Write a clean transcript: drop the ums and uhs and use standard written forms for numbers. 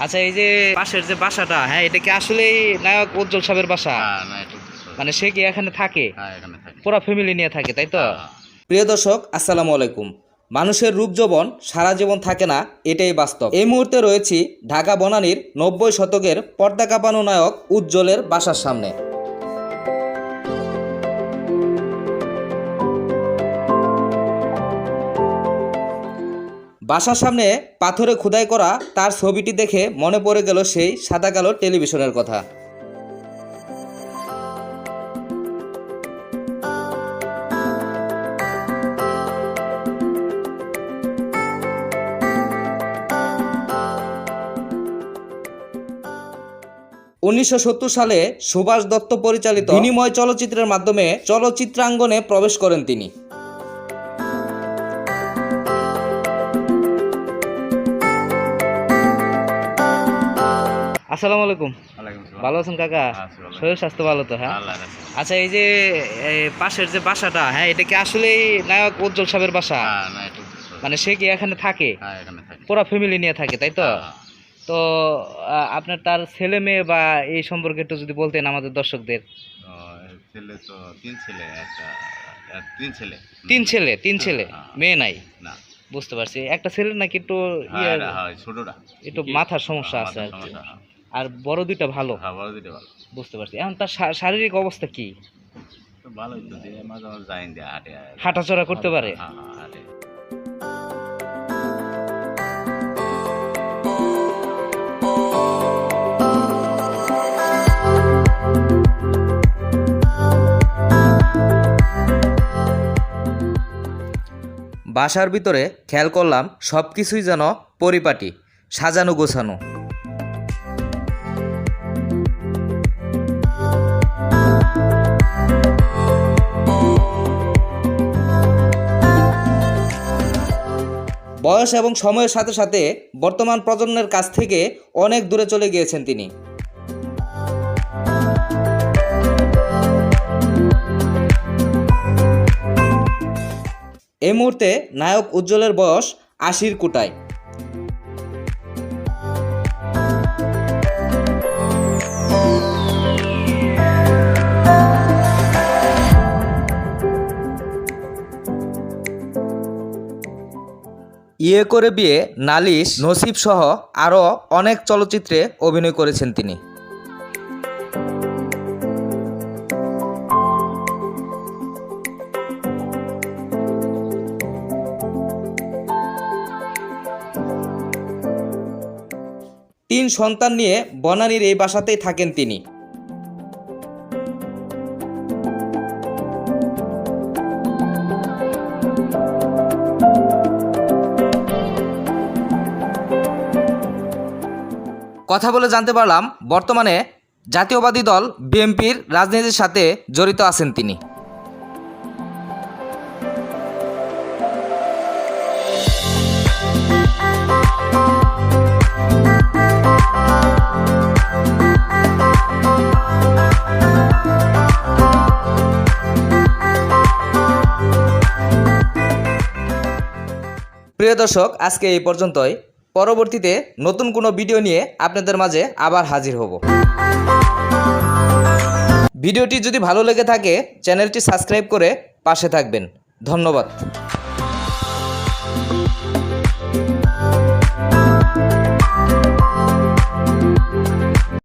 আচ্ছা, এই যে পাশের যে বাসাটা, হ্যাঁ, এটা কি আসলেই নায়ক উজ্জ্বল সাহেবের বাসা? না, এটা মানে সে কি এখানে থাকে? এখানে থাকে। পুরা ফ্যামিলি নিয়ে থাকে, তাই তো? হ্যাঁ। প্রিয় দর্শক, আসসালামু আলাইকুম। মানুষের রূপ যৌবন সারা জীবন থাকে না, এটাই বাস্তব। এই মুহূর্তে রয়েছি ঢাকা বনানীর 90 শতকের পর্দা কাঁপানো নায়ক উজ্জ্বলের বাসার সামনে। বাসার সামনে পাথরে খোদাই করা তার ছবিটি দেখে মনে পড়ে গেল সেই সাদা কালো টেলিভিশনের কথা। উনিশশো সালে সুভাষ দত্ত পরিচালিত বিনিময় চলচ্চিত্রের মাধ্যমে চলচ্চিত্রাঙ্গনে প্রবেশ করেন তিনি। আসসালামু আলাইকুম। ভালো আছেন কাকা? শরীর স্বাস্থ্য ভালো তো? হ্যাঁ। আচ্ছা, এই যে পাশের যে বাসাটা, হ্যাঁ, এটা কি আসলেই নায়ক উজ্জ্বল সাহেবের বাসা? মানে সে কি এখানে থাকে? পুরা ফ্যামিলি নিয়ে থাকে, তাই তো? তো আপনার তার ছেলে মেয়ে বা এই সম্পর্কে একটু যদি বলতেন আমাদের দর্শকদের। ছেলে তো তিন ছেলে। মেয়ে নাই? না। বুঝতে পারছি। একটা ছেলে নাকি একটু ছোটটা একটু মাথার সমস্যা আছে আর কি। আর বড় দুইটা ভালো? বড় দুটো ভালো। বুঝতে পারছি। এখন তার শারীরিক অবস্থা কি? ভালোই তো, মাঝে মাঝে যাই হাঁটে, হাঁটাচলা করতে পারে? হাঁটে। বাসার ভিতরে খেয়াল করলাম সব কিছুই যেন পরিপাটি, সাজানো গোছানো। বয়স এবং সময়ের সাথে সাথে বর্তমান প্রজন্মের কাছ থেকে অনেক দূরে চলে গিয়েছেন তিনি। এই মুহূর্তে নায়ক উজ্জ্বলের বয়স ৮০-র কোটায়। ইয়ে করে বিয়ে, নালিশ, নসিব সহ আরও অনেক চলচ্চিত্রে অভিনয় করেছেন তিনি। তিন সন্তান নিয়ে বনানীর এই বাসাতেই থাকেন তিনি। কথা বলে জানতে পারলাম বর্তমানে জাতীয়বাদী দল বিএনপির রাজনীতির সাথে জড়িত আছেন তিনি। প্রিয় দর্শক, আজকে এই পর্যন্তই। পরবর্তীতে নতুন কোনো ভিডিও নিয়ে আপনাদের মাঝে আবার হাজির হব। ভিডিওটি যদি ভালো লেগে থাকে চ্যানেলটি সাবস্ক্রাইব করে পাশে থাকবেন। ধন্যবাদ।